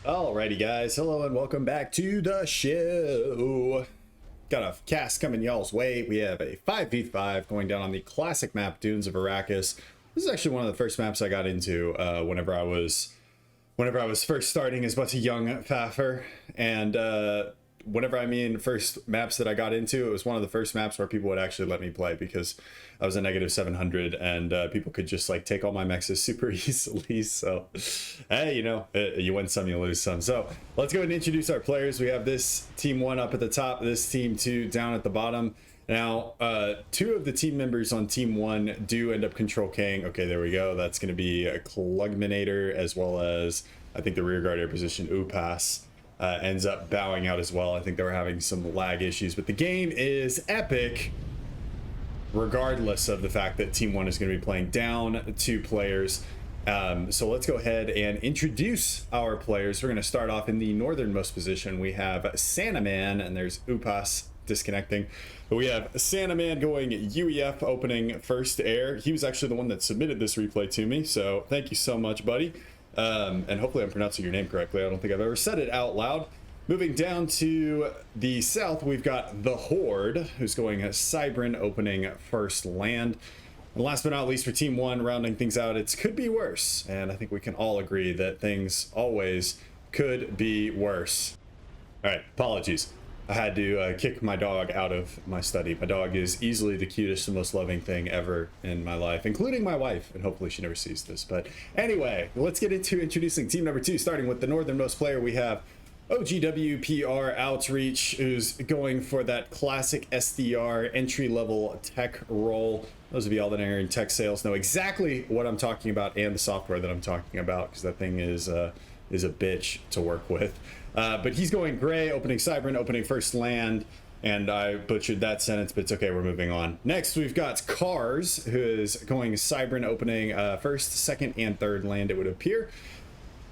Alrighty guys, hello and welcome back to the show. Got a cast coming y'all's way. We have a 5v5 going down on the classic map Dunes of Arrakis. This is actually one of the first maps I got into whenever I was first starting as but a young FAFer. And whenever I mean first maps that I got into, it was one of the first maps where people would actually let me play because I was a negative 700 and people could just like take all my mexes super easily. So hey, you know, you win some, you lose some. So let's go ahead and introduce our players. We have this team 1 up at the top, this team 2 down at the bottom. Now, 2 of the team members on team 1 do end up control K'ing. Okay, there we go. That's going to be a Klugminator as well as I think the rear guard air position Upas. Ends up bowing out as well. I think they were having some lag issues, but the game is epic regardless of the fact that team 1 is going to be playing down 2 players. So let's go ahead and introduce our players. We're going to start off in the northernmost position. We have Stalemate, and there's Upas disconnecting, but we have Stalemate going UEF opening first air. He was actually the one that submitted this replay to me, so thank you so much, buddy. And hopefully I'm pronouncing your name correctly. I don't think I've ever said it out loud. Moving down to the south, we've got the Horde, who's going Cybran opening first land. And last but not least, for team 1, rounding things out, it could be worse. And I think we can all agree that things always could be worse. All right, apologies. I had to kick my dog out of my study. My dog is easily the cutest and most loving thing ever in my life, including my wife, and hopefully she never sees this. But anyway, let's get into introducing team number 2, starting with the northernmost player. We have OGWPR Outreach, who's going for that classic SDR entry-level tech role. Those of y'all that are in tech sales know exactly what I'm talking about and the software that I'm talking about, because that thing is a bitch to work with. But he's going gray, opening Cybran, opening first land, and I butchered that sentence, but it's okay, we're moving on. Next, we've got Cars, who is going Cybran, opening first, second, and third land, it would appear.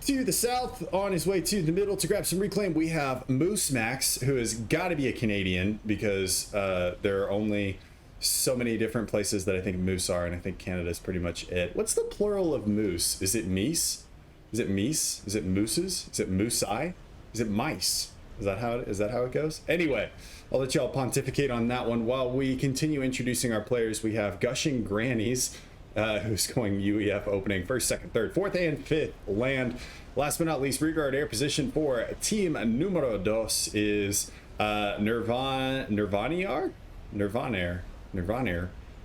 To the south, on his way to the middle to grab some reclaim, we have Moose Max, who has got to be a Canadian, because there are only so many different places that I think moose are, and I think Canada's pretty much it. What's the plural of moose? Is it meese? Is it meese? Is it mooses? Is it moose-eye? Is it mice? Is that how it goes? Anyway, I'll let y'all pontificate on that one. While we continue introducing our players, we have Gushing Grannies, who's going UEF opening first, second, third, fourth, and fifth land. Last but not least, rear guard air position for team numero dos is Nirvanair.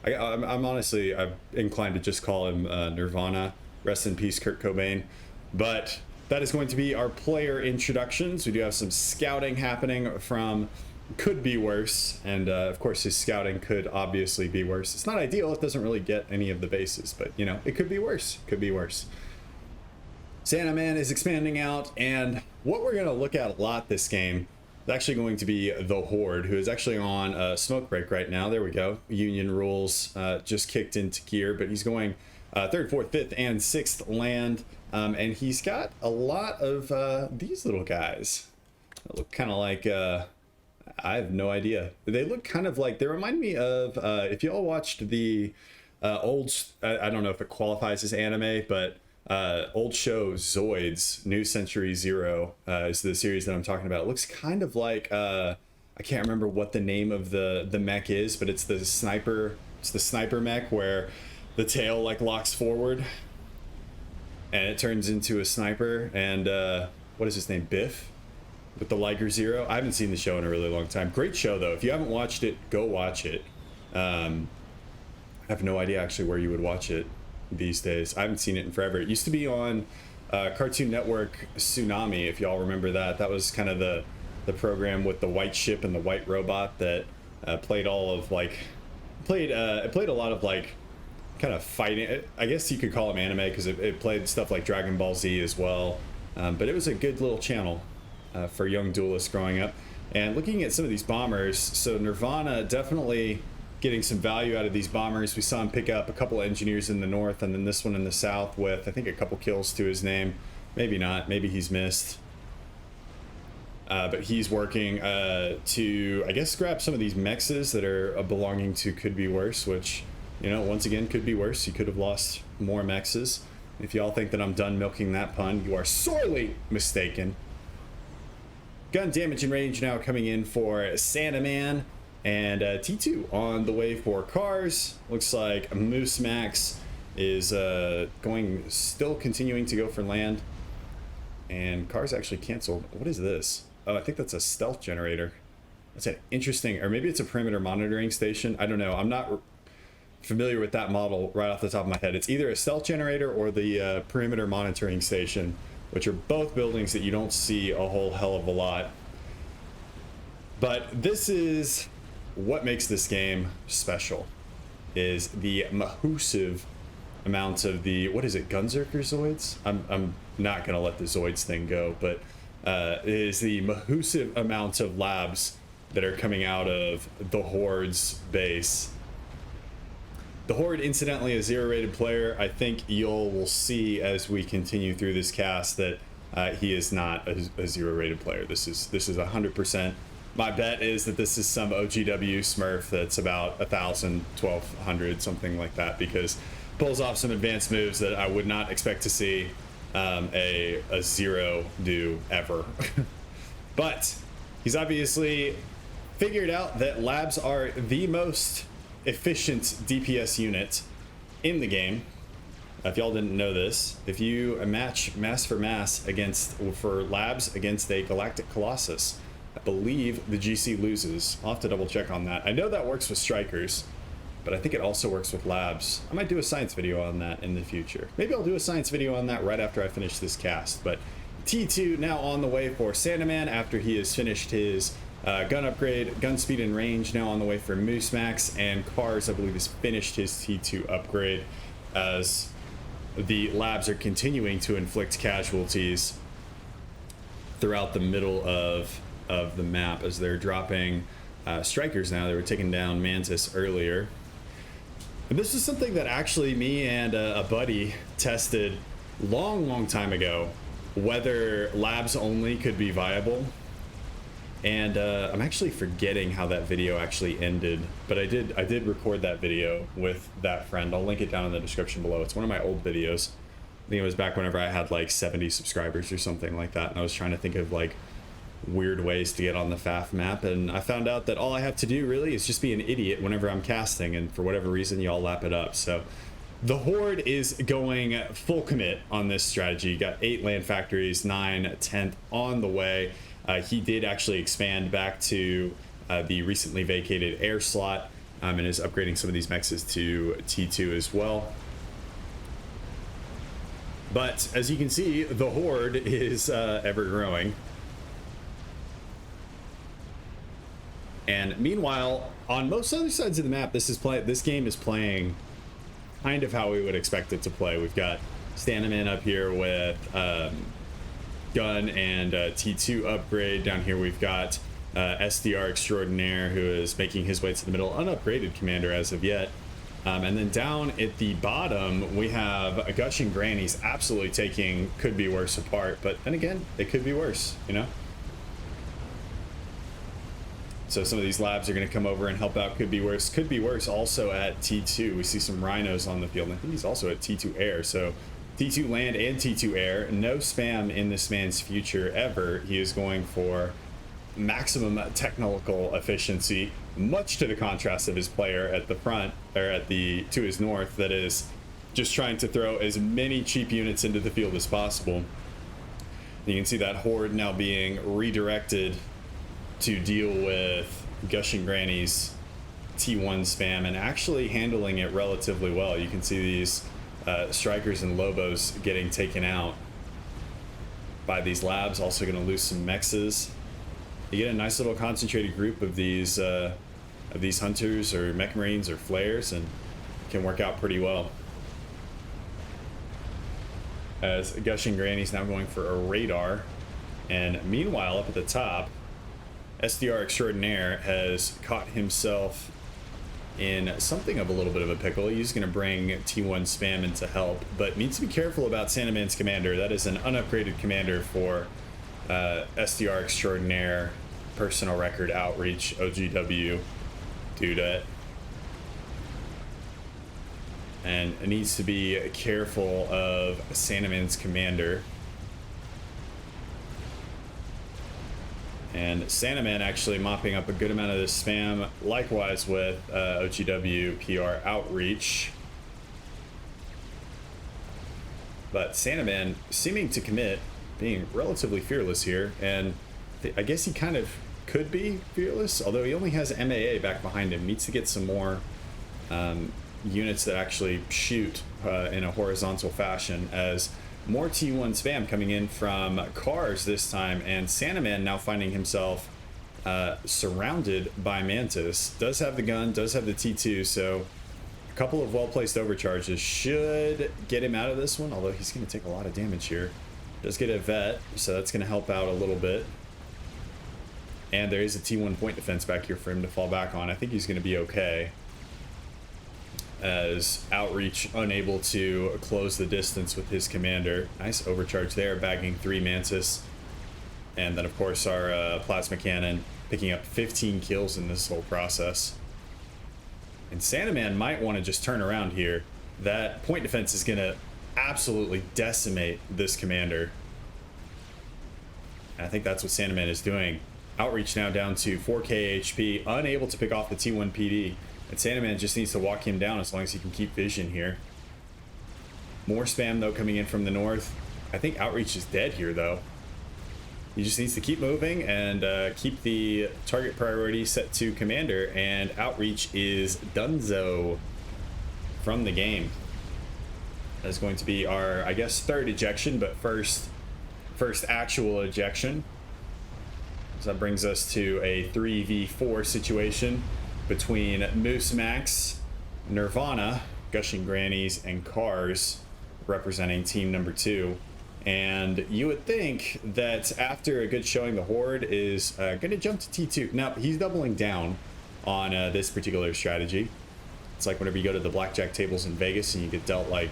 I'm honestly, I'm inclined to just call him Nirvana. Rest in peace, Kurt Cobain. But that is going to be our player introductions. We do have some scouting happening from could be worse, and of course his scouting could obviously be worse. It's not ideal, it doesn't really get any of the bases, but you know, it could be worse, could be worse. Stalemate is expanding out, and what we're going to look at a lot this game is actually going to be the Horde, who is actually on a smoke break right now. There we go. Union rules just kicked into gear, but he's going third, fourth, fifth, and sixth land. And he's got a lot of these little guys that look kind of like, I have no idea. They look kind of like, they remind me of, if y'all watched the old, I don't know if it qualifies as anime, but old show Zoids, New Century Zero is the series that I'm talking about. It looks kind of like, I can't remember what the name of the mech is, but it's the sniper mech where the tail like locks forward and it turns into a sniper. And what is his name, Biff, with the Liger Zero. I haven't seen the show in a really long time. Great show though. If you haven't watched it, go watch it. I have no idea actually where you would watch it these days. I haven't seen it in forever. It used to be on Cartoon Network Tsunami, if y'all remember that. That was kind of the program with the white ship and the white robot that played all of like it played a lot of like kind of fighting. I guess you could call them anime because it played stuff like Dragon Ball Z as well. But it was a good little channel for young duelists growing up. And looking at some of these bombers, so Nirvana definitely getting some value out of these bombers. We saw him pick up a couple of engineers in the north and then this one in the south with I think a couple kills to his name. Maybe not, maybe he's missed. But he's working to, I guess, grab some of these mexes that are belonging to Could Be Worse, which, you know, once again, could be worse. He could have lost more mexes. If y'all think that I'm done milking that pun, you are sorely mistaken. Gun damage and range now coming in for Stalemate, and T2 on the way for cars. Looks like Moose Max is still continuing to go for land, and cars actually canceled. What is this? Oh, I think that's a stealth generator. That's an interesting, or maybe it's a perimeter monitoring station. I don't know. I'm not familiar with that model right off the top of my head. It's either a stealth generator or the perimeter monitoring station, which are both buildings that you don't see a whole hell of a lot. But this is what makes this game special, is the massive amount of the, what is it, Gunzerker Zoids? I'm not gonna let the Zoids thing go, but it is the massive amount of labs that are coming out of the Horde's base. The Horde, incidentally, a 0-rated player. I think will see as we continue through this cast that he is not a 0-rated player. This is 100%. My bet is that this is some OGW Smurf that's about 1,000, 1,200, something like that, because pulls off some advanced moves that I would not expect to see a 0 do ever. But he's obviously figured out that labs are the most efficient DPS unit in the game. If y'all didn't know this, if you match mass for mass for labs against a galactic colossus, I believe the GC loses. I'll have to double check on that. I know that works with strikers, but I think it also works with labs. I might do a science video on that in the future. Maybe I'll do a science video on that right after I finish this cast. But T2 now on the way for Stalemate after he has finished his gun upgrade. Gun speed and range now on the way for Moose Max, and cars, I believe, has finished his T2 upgrade as the labs are continuing to inflict casualties throughout the middle of the map as they're dropping strikers now. They were taking down Mantis earlier. And this is something that actually me and a buddy tested long time ago, whether labs only could be viable. And I'm actually forgetting how that video actually ended, but I did record that video with that friend. I'll link it down in the description below. It's one of my old videos. I think it was back whenever I had like 70 subscribers or something like that, and I was trying to think of like weird ways to get on the FAF map, and I found out that all I have to do really is just be an idiot whenever I'm casting, and for whatever reason y'all lap it up. So the Horde is going full commit on this strategy. You got 8 land factories, 9 10th on the way. He did actually expand back to the recently vacated air slot, and is upgrading some of these mexes to T2 as well. But as you can see, the Horde is ever growing. And meanwhile, on most other sides of the map, this game is playing kind of how we would expect it to play. We've got Stalemate up here with gun and T2 upgrade. Down here we've got SDR Extraordinaire, who is making his way to the middle, unupgraded commander as of yet. And then down at the bottom we have a Gushing Grannies absolutely taking could be worse apart, but then again, it could be worse, you know. So some of these labs are going to come over and help out. Could be worse. Could be worse also at T2. We see some rhinos on the field, and I think he's also at T2 air. So T2 land and T2 air. No spam in this man's future ever. He is going for maximum technical efficiency, much to the contrast of his player at the front, or to his north, that is just trying to throw as many cheap units into the field as possible. You can see that Horde now being redirected to deal with Gushing Granny's T1 spam, and actually handling it relatively well. You can see these strikers and Lobos getting taken out by these labs. Also going to lose some mexes. You get a nice little concentrated group of these hunters or mech marines or flares, and can work out pretty well. As Gushing Granny's now going for a radar, and meanwhile up at the top, SDR Extraordinaire has caught himself in something of a little bit of a pickle. He's going to bring T1 spam in to help, but needs to be careful about Sandman's commander. That is an unupgraded commander for SDR Extraordinaire, personal record outreach, OGW, dude. and needs to be careful of Sandeman's commander. And Sandeman actually mopping up a good amount of this spam, likewise with OGW PR Outreach. But Sandeman seeming to commit, being relatively fearless here, and I guess he kind of could be fearless, although he only has MAA back behind him. Needs to get some more units that actually shoot in a horizontal fashion, as more T1 spam coming in from cars this time, and Sandeman now finding himself surrounded by Mantis. Does have the gun, does have the T2, so a couple of well-placed overcharges should get him out of this one, although he's going to take a lot of damage here. Does get a vet, so that's going to help out a little bit. And there is a T1 point defense back here for him to fall back on. I think he's going to be okay, as Outreach unable to close the distance with his commander. Nice overcharge there, bagging 3 Mantis. And then, of course, our Plasma Cannon picking up 15 kills in this whole process. And Sandeman might want to just turn around here. That point defense is going to absolutely decimate this commander. And I think that's what Sandeman is doing. Outreach now down to 4k HP, unable to pick off the T1 PD. And Sandeman just needs to walk him down as long as he can keep vision here. More spam, though, coming in from the north. I think Outreach is dead here, though. He just needs to keep moving and keep the target priority set to commander. And Outreach is donezo from the game. That's going to be our, I guess, third ejection, but first actual ejection. So that brings us to a 3v4 situation between Moose Max, Nirvana, Gushing Grannies, and Cars, representing team number 2. And you would think that after a good showing, the Horde is going to jump to T2. Now, he's doubling down on this particular strategy. It's like whenever you go to the blackjack tables in Vegas and you get dealt, like,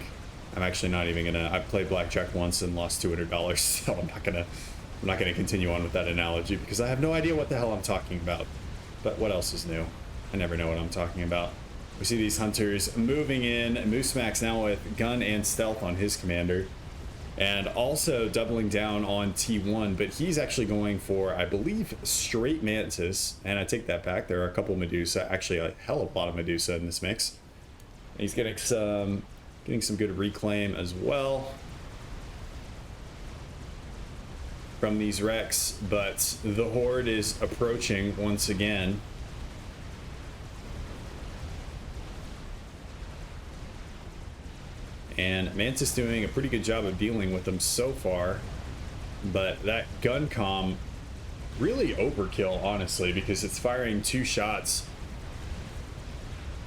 I'm actually not even gonna, I played blackjack once and lost $200, so I'm not gonna continue on with that analogy because I have no idea what the hell I'm talking about. But what else is new? I never know what I'm talking about. We see these hunters moving in. Moose Max now with gun and stealth on his commander, and also doubling down on T1, but he's actually going for, I believe, straight Mantis, and I take that back. There are a couple Medusa, actually a hell of a lot of Medusa in this mix. And he's getting some good reclaim as well from these wrecks, but the Horde is approaching once again. And Mantis doing a pretty good job of dealing with them so far, but that gun comm really overkill, honestly, because it's firing 2 shots.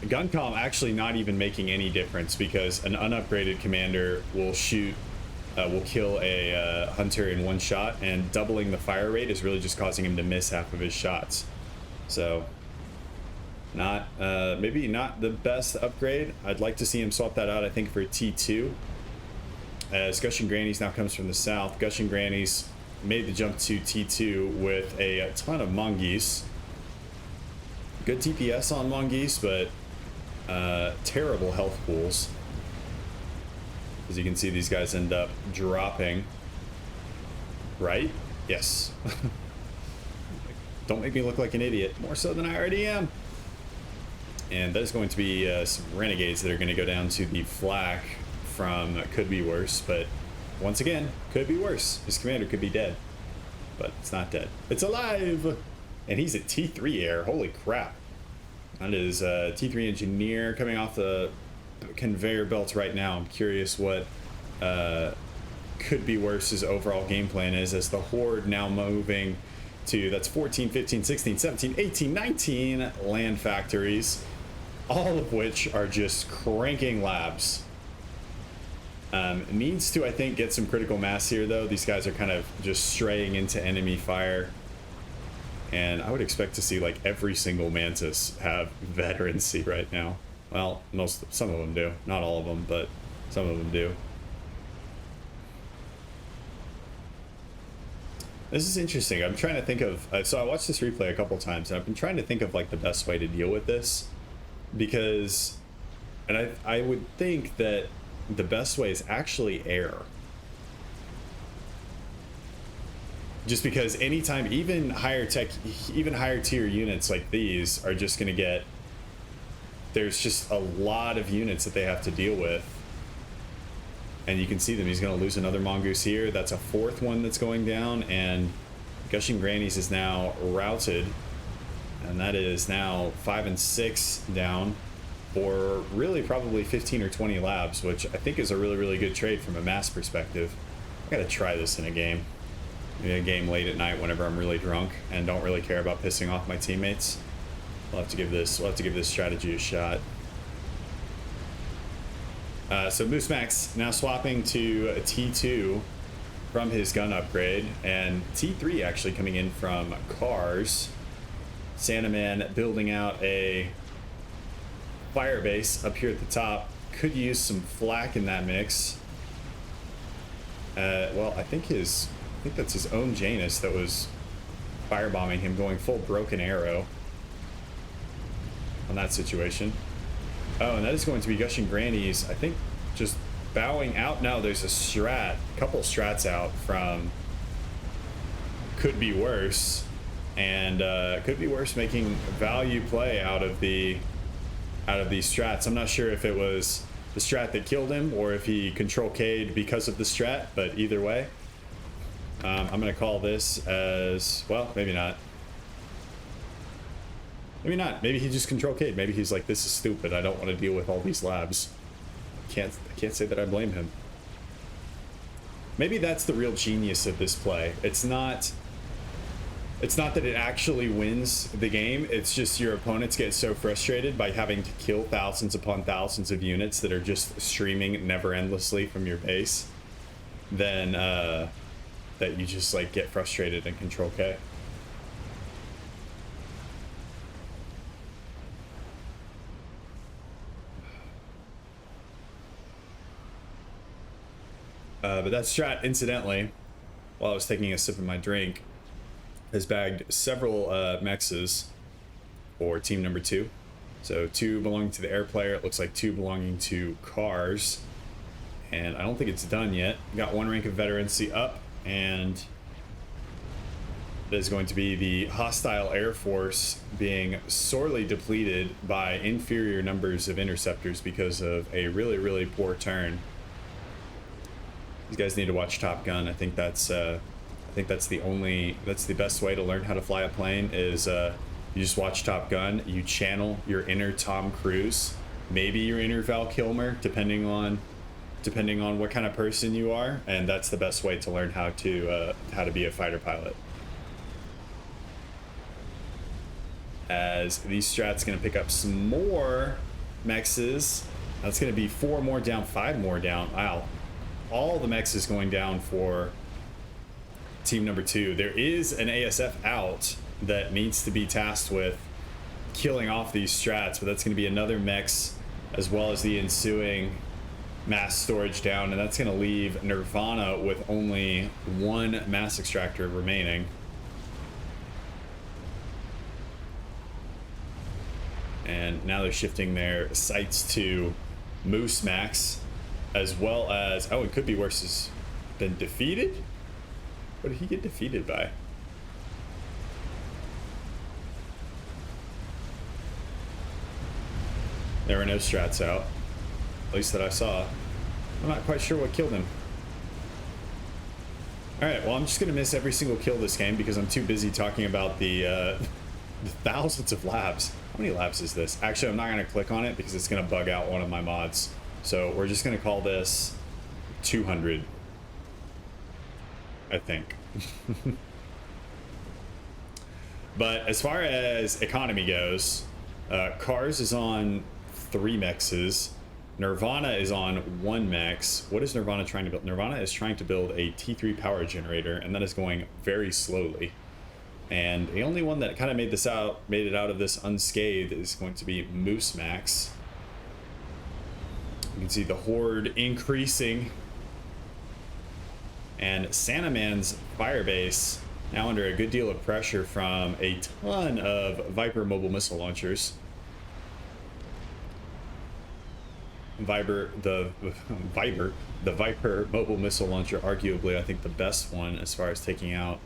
The gun comm actually not even making any difference because an unupgraded commander will kill a hunter in 1 shot, and doubling the fire rate is really just causing him to miss half of his shots. So not maybe not the best upgrade. I'd like to see him swap that out, I think, for T2, as Gushing Grannies now comes from the south. Gushing Grannies made the jump to T2 with a ton of Mongoose. Good TPS on Mongoose, but terrible health pools. As you can see, these guys end up dropping. Right? Yes. Don't make me look like an idiot, more so than I already am. And there's going to be some Renegades that are going to go down to the flak from Could Be Worse, but once again, could be worse. His commander could be dead, but it's not dead. It's alive! And he's at T3 air. Holy crap. That is T3 Engineer coming off the conveyor belt right now. I'm curious what Could Be Worse's overall game plan is, as the Horde now moving to, that's 14, 15, 16, 17, 18, 19 land factories, all of which are just cranking labs. Needs to, I think, get some critical mass here, though. These guys are kind of just straying into enemy fire. And I would expect to see, like, every single Mantis have veterancy right now. Well, some of them do. Not all of them, but some of them do. This is interesting. I'm trying to think of, so I watched this replay a couple times, and I've been trying to think of, like, the best way to deal with this, because And I would think that the best way is actually air. Just because anytime, even higher tier units like these are just going to get, there's just a lot of units that they have to deal with. And you can see them. He's going to lose another mongoose here. That's a fourth one that's going down. And Gushing Grannies is now routed. And that is now 5 and 6 down for really probably 15 or 20 labs, which I think is a really, really good trade from a mass perspective. I got to try this in a game. Maybe a game late at night whenever I'm really drunk and don't really care about pissing off my teammates. We'll have to give this strategy a shot. So Moose Max now swapping to a T2 from his gun upgrade, and T3 actually coming in from cars. Santaman building out a Firebase up here at the top. Could use some flak in that mix. Well, I think that's his own Janus that was firebombing him, going full broken arrow on that situation. Oh, and that is going to be Gushing Grannies, I think, just bowing out. Now there's a couple strats out from Could Be Worse, and Could Be Worse making value play out of these strats. I'm not sure if it was the strat that killed him or if he control K'd because of the strat, but either way, I'm gonna call this as, well, maybe not. Maybe not. Maybe he just control K'd. Maybe he's like, this is stupid. I don't want to deal with all these labs. I can't say that I blame him. Maybe that's the real genius of this play. It's not that it actually wins the game. It's just your opponents get so frustrated by having to kill thousands upon thousands of units that are just streaming never endlessly from your base, then that you just like get frustrated and control K. But that strat, incidentally, while I was taking a sip of my drink, has bagged several mexes for team number 2. So 2 belonging to the air player. It looks like 2 belonging to cars. And I don't think it's done yet. Got 1 rank of veterancy up, and there's going to be the hostile air force being sorely depleted by inferior numbers of interceptors because of a really, really poor turn. These guys need to watch Top Gun. I think that's the best way to learn how to fly a plane is you just watch Top Gun. You channel your inner Tom Cruise, maybe your inner Val Kilmer, depending on what kind of person you are, and that's the best way to learn how to be a fighter pilot. As these strats going to pick up some more mexes. That's going to be 4 more down, 5 more down. Wow. All the mexes going down for team number 2. There is an ASF out that needs to be tasked with killing off these strats, but that's going to be another mex as well as the ensuing mass storage down, and that's going to leave Nirvana with only 1 mass extractor remaining. And now they're shifting their sights to Moose Max, as well as, oh, it Could Be Worse has been defeated? What did he get defeated by? There were no strats out, at least that I saw. I'm not quite sure what killed him. Alright, well, I'm just gonna miss every single kill this game because I'm too busy talking about the thousands of labs. How many labs is this? Actually, I'm not gonna click on it because it's gonna bug out one of my mods. So we're just gonna call this 200, I think. But as far as economy goes, Cars is on 3 mexes. Nirvana is on 1 mex. What is Nirvana trying to build? Nirvana is trying to build a T3 power generator, and that is going very slowly. And the only one that kind of made it out of this unscathed is going to be Moose Max. You can see the Horde increasing. And Santaman's Firebase now under a good deal of pressure from a ton of Viper mobile missile launchers. the Viper mobile missile launcher, arguably I think the best one as far as taking out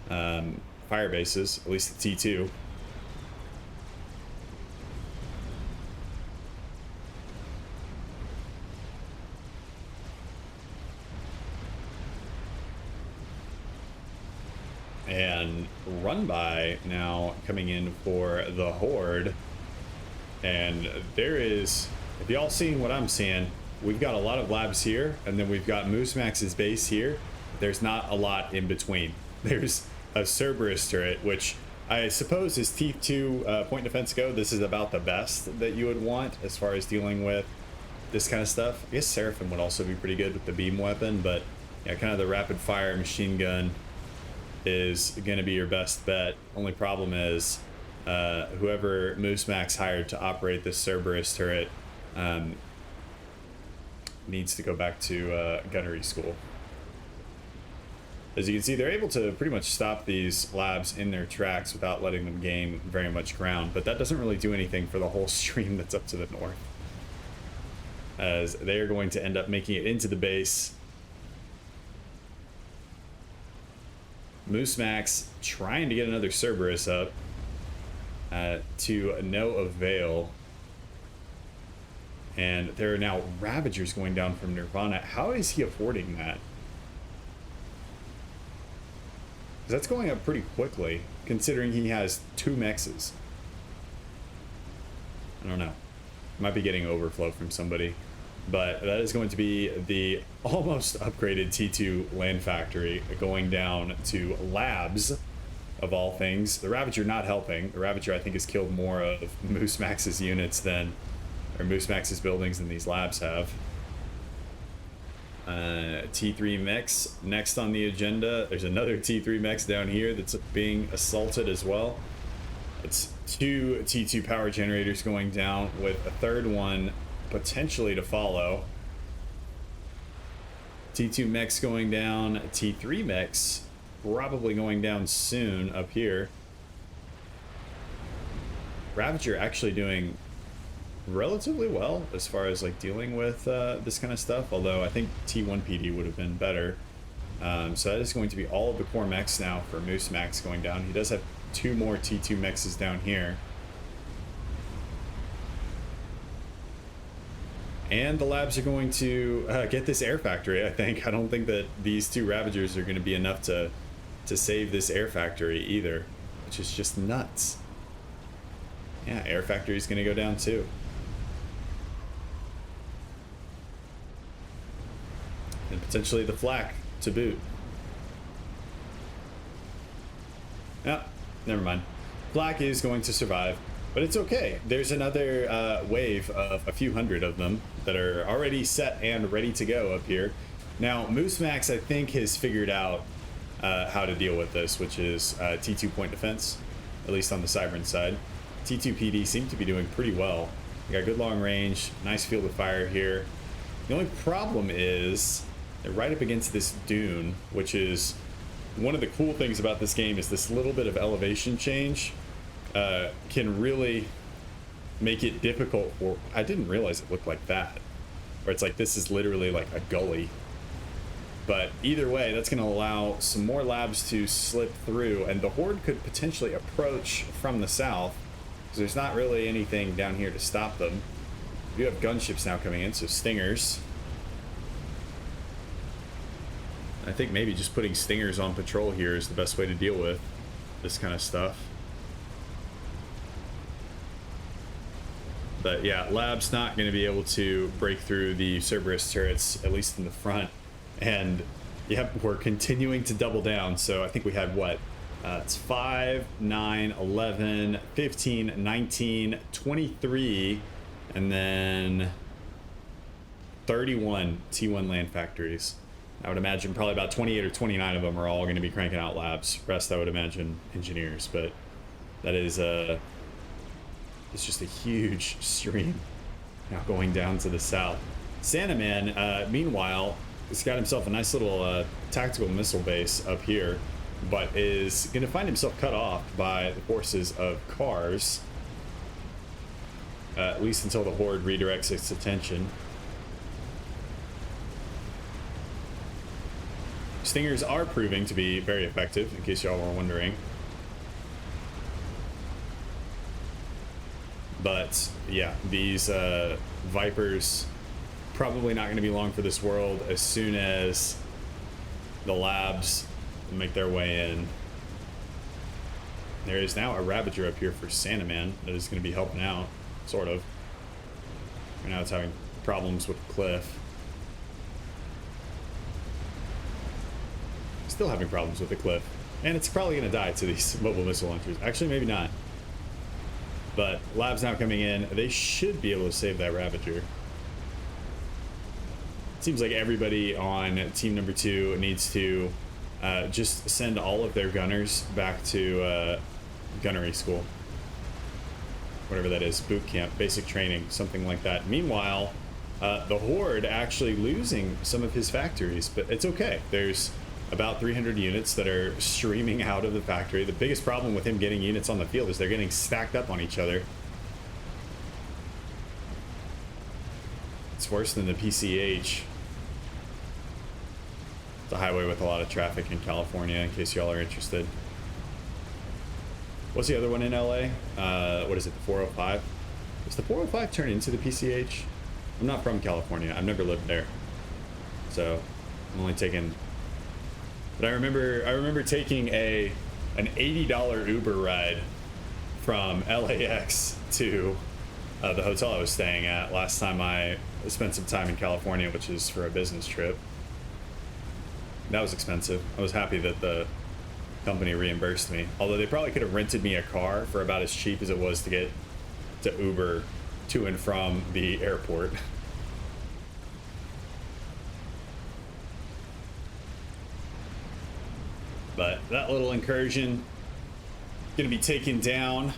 fire bases, at least the T2. And run by now coming in for the Horde, and there is, if y'all seeing what I'm seeing, we've got a lot of labs here, and then we've got Moose Max's base here. There's not a lot in between. There's a Cerberus turret, which I suppose as T2 point defense go, this is about the best that you would want as far as dealing with this kind of stuff. I guess Seraphim would also be pretty good with the beam weapon, but yeah, kind of the rapid fire machine gun is going to be your best bet. Only problem is whoever Moose Max hired to operate this Cerberus turret needs to go back to gunnery school. As you can see, they're able to pretty much stop these labs in their tracks without letting them gain very much ground, but that doesn't really do anything for the whole stream that's up to the north, as they are going to end up making it into the base. Moose Max trying to get another Cerberus up to no avail. And there are now Ravagers going down from Nirvana. How is he affording that? That's going up pretty quickly, considering he has 2 mexes. I don't know. Might be getting overflow from somebody. But that is going to be the almost upgraded T2 land factory going down to labs, of all things. The Ravager not helping. The Ravager, I think, has killed more of Moose Max's units than, or Moose Max's buildings than these labs have. T3 mechs next on the agenda. There's another T3 mechs down here that's being assaulted as well. It's 2 T2 power generators going down, with a third one potentially to follow. T2 mechs going down, T3 mechs probably going down soon up here. Ravager actually doing relatively well as far as like dealing with this kind of stuff, although I think T1 PD would have been better. So that is going to be all of the core mechs now for Moose Max going down. He does have 2 more T2 mechs down here. And the labs are going to get this air factory, I think. I don't think that these 2 Ravagers are going to be enough to save this air factory either, which is just nuts. Yeah, air factory is going to go down too. And potentially the flak to boot. Yeah, never mind. Flak is going to survive. But it's okay. There's another wave of a few hundred of them that are already set and ready to go up here. Now, Moose Max, I think, has figured out how to deal with this, which is T2 point defense, at least on the Cybran side. T2 PD seem to be doing pretty well. They got good long range, nice field of fire here. The only problem is they're right up against this dune, which is one of the cool things about this game is this little bit of elevation change. Can really make it difficult for, I didn't realize it looked like that, where it's like this is literally like a gully. But either way, that's going to allow some more labs to slip through, and the Horde could potentially approach from the south, because there's not really anything down here to stop them. You have gunships now coming in, so Stingers. I think maybe just putting Stingers on patrol here is the best way to deal with this kind of stuff. But yeah, lab's not going to be able to break through the Cerberus turrets, at least in the front. And yeah, we're continuing to double down. So I think we had what? It's 5, 9, 11, 15, 19, 23, and then 31 T1 land factories. I would imagine probably about 28 or 29 of them are all going to be cranking out labs. Rest, I would imagine, engineers. But that is it's just a huge stream now going down to the south. Santa Man, meanwhile, has got himself a nice little tactical missile base up here, but is going to find himself cut off by the forces of cars, at least until the Horde redirects its attention. Stingers are proving to be very effective, in case y'all were wondering. But yeah, these Vipers probably not going to be long for this world as soon as the labs make their way in. There is now a Ravager up here for Santaman that is going to be helping out, sort of. Right now it's having problems with the cliff. Still having problems with the cliff. And it's probably going to die to these mobile missile launchers. Actually, maybe not. But labs now coming in. They should be able to save that Ravager. Seems like everybody on team number 2 needs to just send all of their gunners back to gunnery school. Whatever that is, boot camp, basic training, something like that. Meanwhile, the Horde actually losing some of his factories, but it's okay. There's about 300 units that are streaming out of the factory. The biggest problem with him getting units on the field is they're getting stacked up on each other. It's worse than the PCH. It's a highway with a lot of traffic in California, in case y'all are interested. What's the other one in LA? What is it, the 405? Does the 405 turn into the PCH? I'm not from California. I've never lived there. So I'm only taking... But I remember taking an $80 Uber ride from LAX to the hotel I was staying at last time I spent some time in California, which is for a business trip. That was expensive. I was happy that the company reimbursed me. Although they probably could have rented me a car for about as cheap as it was to get to Uber to and from the airport. But that little incursion gonna be taken down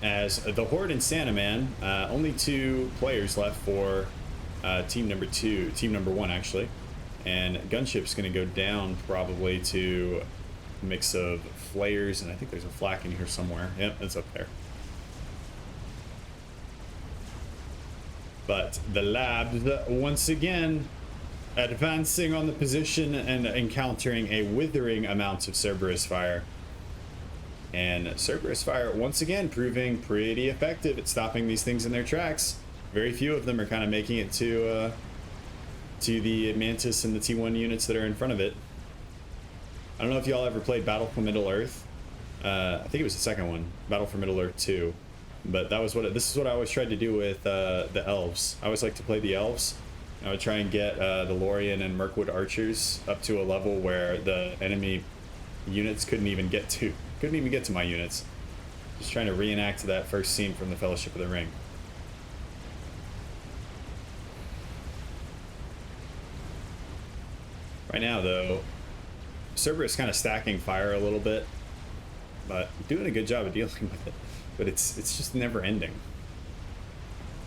as the Horde and Santaman, only 2 players left for team number 1 actually, and Gunship's gonna go down probably to a mix of flares, and I think there's a flak in here somewhere. Yep, it's up there. But the labs once again advancing on the position and encountering a withering amount of Cerberus fire. And Cerberus fire once again proving pretty effective at stopping these things in their tracks. Very few of them are kind of making it to the Mantis and the T1 units that are in front of it. I don't know if y'all ever played Battle for Middle-earth. I think it was the second one, Battle for Middle-earth 2. But that was this is what I always tried to do with the elves. I always like to play the elves. I would try and get the Lorien and Mirkwood archers up to a level where the enemy units couldn't even get to my units. Just trying to reenact that first scene from the Fellowship of the Ring. Right now, though, Cerberus kind of stacking fire a little bit, but doing a good job of dealing with it. But it's just never ending.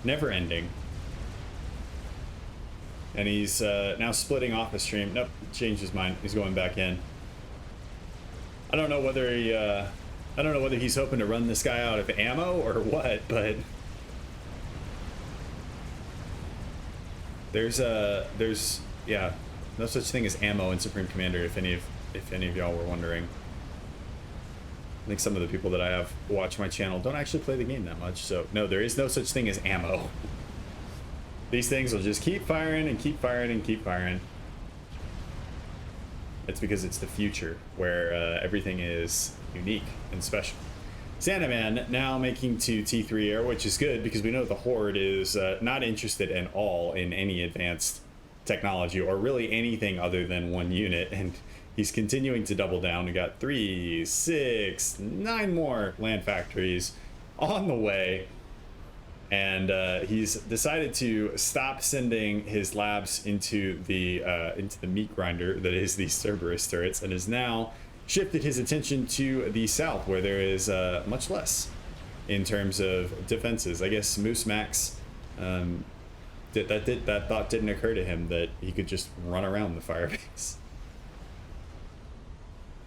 Never ending. And he's now splitting off the stream. Nope, changed his mind. He's going back in. I don't know whether he's hoping to run this guy out of ammo or what, but there's yeah, no such thing as ammo in Supreme Commander. If any of y'all were wondering. I think some of the people that I have watch my channel don't actually play the game that much, so no, there is no such thing as ammo. These things will just keep firing and keep firing and keep firing. It's because it's the future where everything is unique and special. Santaman now making to T3 air, which is good because we know the Horde is not interested at all in any advanced technology or really anything other than one unit, and he's continuing to double down. We got 3, 6, 9 more land factories on the way. And he's decided to stop sending his labs into the meat grinder that is the Cerberus turrets, and has now shifted his attention to the south, where there is much less in terms of defenses. I guess Moose Max, that thought didn't occur to him that he could just run around the Firebase.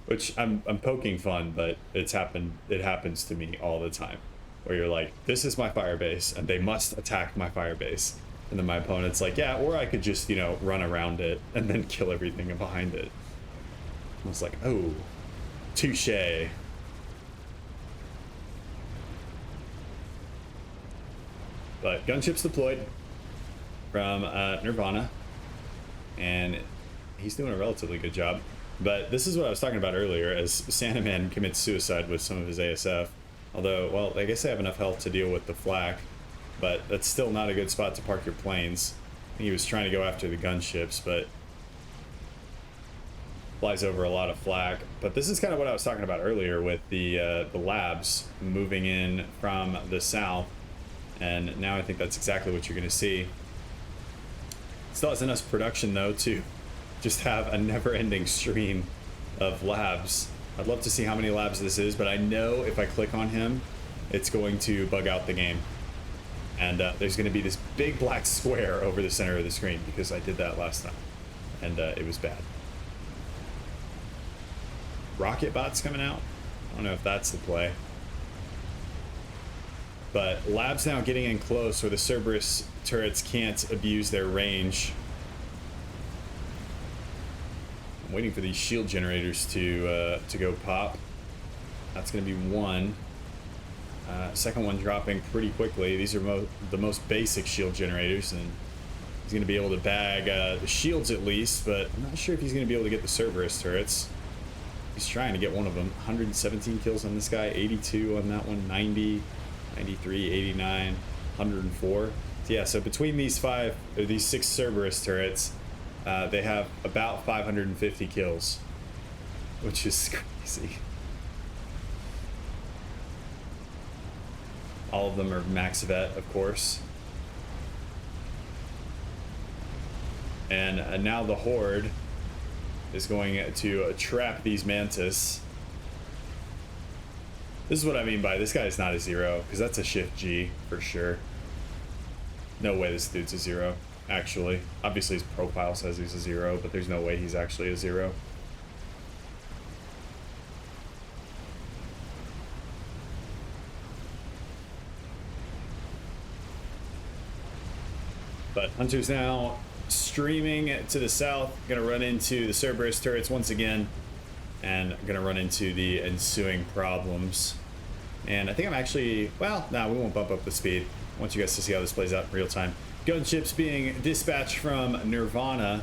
Which I'm poking fun, but it happens to me all the time. Where you're like, this is my Firebase, and they must attack my Firebase. And then my opponent's like, yeah, or I could just, you know, run around it and then kill everything behind it. I was like, oh, touche. But gunships deployed from Nirvana, and he's doing a relatively good job. But this is what I was talking about earlier, as Santaman commits suicide with some of his ASF. Although, well, I guess I have enough health to deal with the flak, but that's still not a good spot to park your planes. He was trying to go after the gunships, but flies over a lot of flak. But this is kind of what I was talking about earlier with the labs moving in from the south, and now I think that's exactly what you're going to see. Still has enough production though to just have a never-ending stream of labs. I'd love to see how many labs this is, but I know if I click on him, it's going to bug out the game. And there's going to be this big black square over the center of the screen because I did that last time, and it was bad. Rocket bots coming out. I don't know if that's the play. But labs now getting in close where the Cerberus turrets can't abuse their range. I'm waiting for these shield generators to go pop. That's going to be one. Second one dropping pretty quickly. These are the most basic shield generators, and he's going to be able to bag the shields at least, but I'm not sure if he's going to be able to get the Cerberus turrets. He's trying to get one of them. 117 kills on this guy, 82 on that one, 90, 93, 89, 104. So yeah, so between these six Cerberus turrets, they have about 550 kills, which is crazy. All of them are max vet, of course. And now the Horde is going to trap these Mantis. This is what I mean by this guy is not a zero, because that's a shift G for sure. No way this dude's a zero, actually. Obviously his profile says he's a zero, but there's no way he's actually a zero. But Hunter's now streaming to the south, gonna run into the Cerberus turrets once again, and gonna run into the ensuing problems. And I think I'm actually, well, no, we won't bump up the speed. I want you guys to see how this plays out in real time. Gunships being dispatched from Nirvana,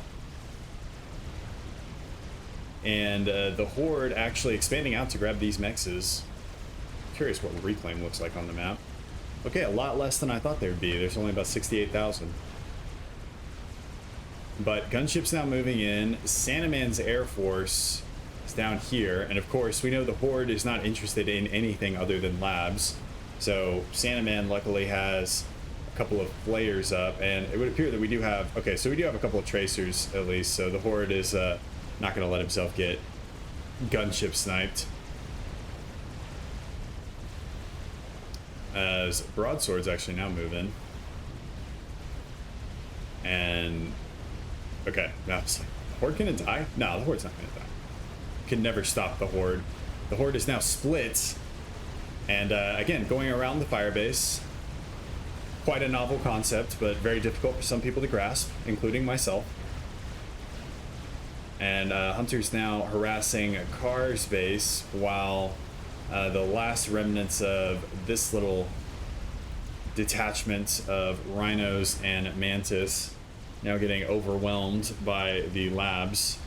and the Horde actually expanding out to grab these mexes. Curious what Reclaim looks like on the map. Okay, a lot less than I thought there would be. There's only about 68,000. But gunships now moving in. Santaman's Air Force is down here, and of course we know the Horde is not interested in anything other than labs. So Santaman luckily has a couple of flares up, and it would appear that we do have, okay, so we do have a couple of tracers at least, so the Horde is not going to let himself get gunship sniped. As broadsword's actually now moving. And okay, now it's like, the Horde gonna die? No, the Horde's not gonna die. Can never stop the Horde. The Horde is now split, and again, going around the Firebase. Quite a novel concept, but very difficult for some people to grasp, including myself. And Hunter's now harassing Car's base, while the last remnants of this little detachment of Rhinos and Mantis now getting overwhelmed by the labs.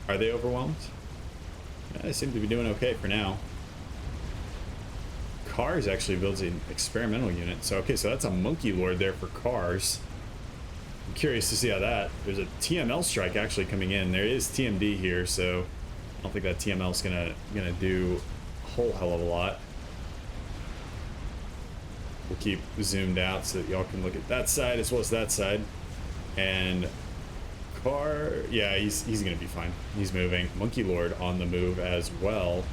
Are they overwhelmed? Yeah, they seem to be doing okay for now. Cars actually builds an experimental unit. So, okay, so that's a Monkey Lord there for Cars. I'm curious to see how that... There's a TML strike actually coming in. There is TMD here, so I don't think that TML is gonna do a whole hell of a lot. We'll keep zoomed out so that y'all can look at that side as well as that side. And Car, yeah, he's gonna be fine. He's moving. Monkey Lord on the move as well.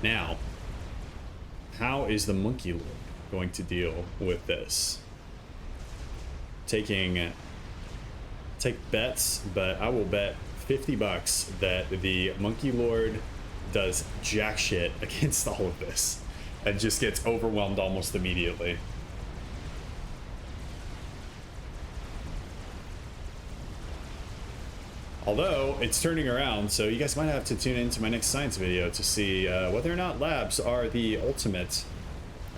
Now, how is the Monkey Lord going to deal with this? Take bets, but I will bet $50 that the Monkey Lord does jack shit against all of this and just gets overwhelmed almost immediately. Although it's turning around, so you guys might have to tune into my next science video to see whether or not labs are the ultimate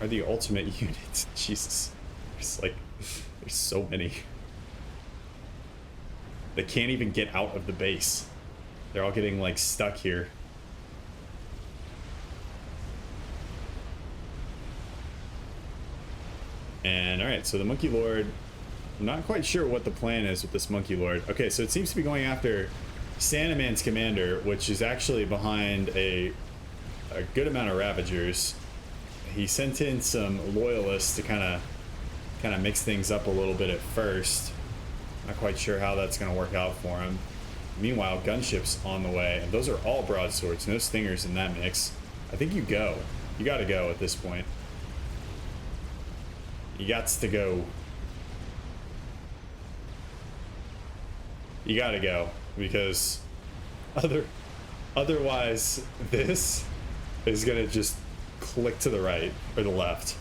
unit. Jesus, there's so many. They can't even get out of the base. They're all getting like stuck here. And all right, so the Monkey Lord, I'm not quite sure what the plan is with this Monkey Lord. Okay, so it seems to be going after Stalemate commander, which is actually behind a good amount of Ravagers. He sent in some loyalists to kind of mix things up a little bit at first. Not quite sure how that's going to work out for him. Meanwhile, gunships on the way, and those are all broadswords, no stingers in that mix. I think you got to go at this point. You gots to go. You gotta go, because otherwise this is gonna just click to the right or the left.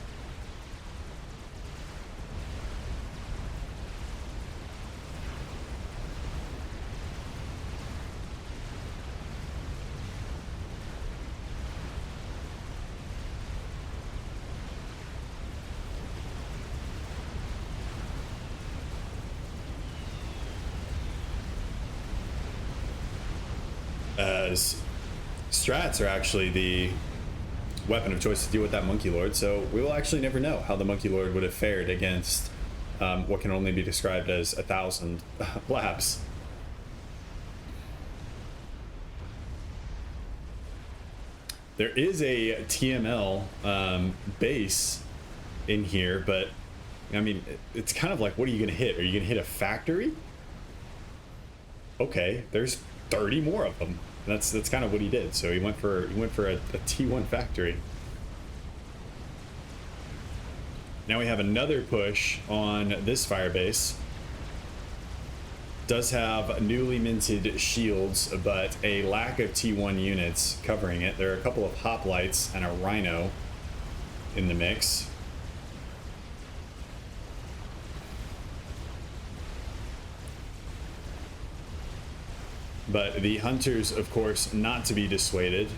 As strats are actually the weapon of choice to deal with that Monkey Lord, so we will actually never know how the Monkey Lord would have fared against what can only be described as 1,000 labs. There is a TML base in here, but I mean, it's kind of like, what are you gonna hit? Are you gonna hit a factory? Okay, there's 30 more of them. That's kind of what he did. So he went for a T1 factory. Now we have another push on this Firebase. Does have newly minted shields, but a lack of T1 units covering it. There are a couple of hoplites and a rhino in the mix. But the hunters, of course, not to be dissuaded.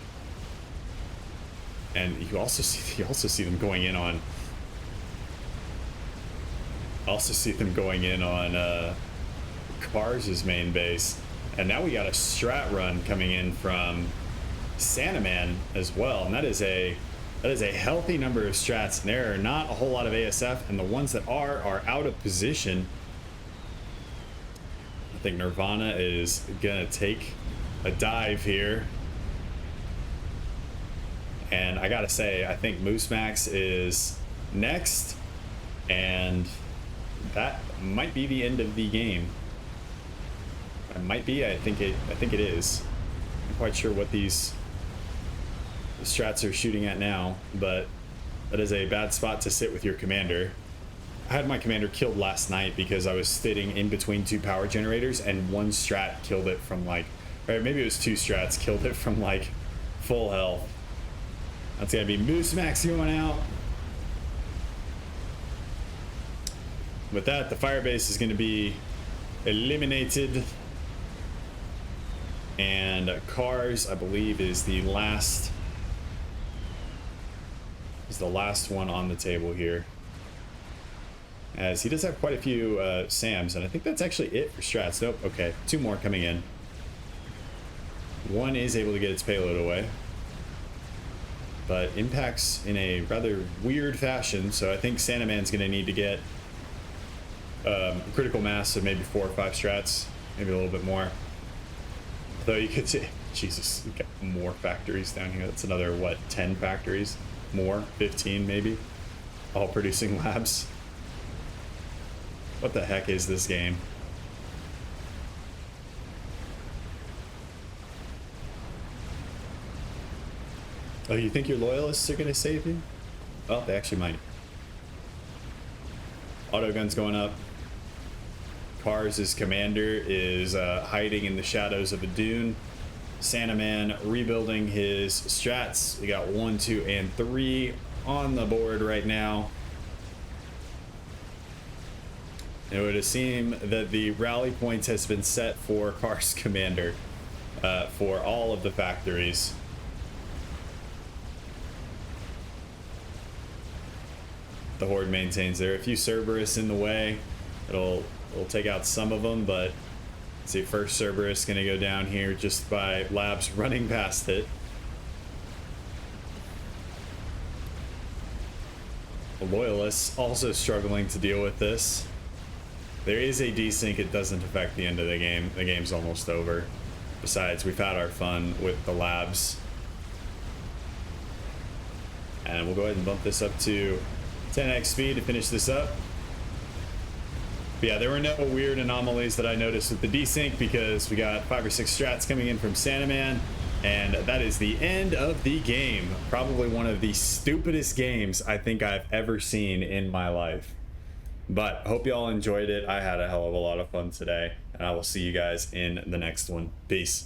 And you also see them going in on. Cars' main base, and now we got a strat run coming in from Stalemate as well, and that is a healthy number of strats. And there are not a whole lot of ASF, and the ones that are out of position. I think Nirvana is gonna take a dive here, and I gotta say, I think Moose Max is next, and that might be the end of the game. It might be. I think it is. I'm quite sure what these strats are shooting at now, but that is a bad spot to sit with your commander. I had my commander killed last night because I was sitting in between two power generators, and one strat killed it from like, or maybe it was two strats killed it from like full health. That's gonna be Moose Max going out. With that, the Firebase is gonna be eliminated, and Cars, I believe, is the last one on the table here, as he does have quite a few SAMs, and I think that's actually it for strats. Nope. Okay, two more coming in. One is able to get its payload away, but impacts in a rather weird fashion, so I think Sandman's gonna need to get critical mass of maybe 4 or 5 strats, maybe a little bit more. Though you could say, Jesus, we've got more factories down here. That's another, what, 10 factories? More? 15 maybe? All producing labs. What the heck is this game? Oh, you think your loyalists are gonna save you? Well, they actually might. Auto guns going up. Cars' commander is hiding in the shadows of a dune. Santaman rebuilding his strats. We got 1, 2, and 3 on the board right now. It would seem that the rally points has been set for Karst Commander for all of the factories. The Horde maintains there. A few Cerberus in the way. It'll take out some of them, but let's see, first Cerberus gonna go down here just by Labs running past it. The Loyalists also struggling to deal with this. There is a desync. It doesn't affect the end of the game. The game's almost over. Besides, we've had our fun with the Labs. And we'll go ahead and bump this up to 10x speed to finish this up. But yeah, there were no weird anomalies that I noticed with the desync because we got 5 or 6 strats coming in from Santaman. And that is the end of the game. Probably one of the stupidest games I think I've ever seen in my life. But hope y'all enjoyed it. I had a hell of a lot of fun today, and I will see you guys in the next one. Peace.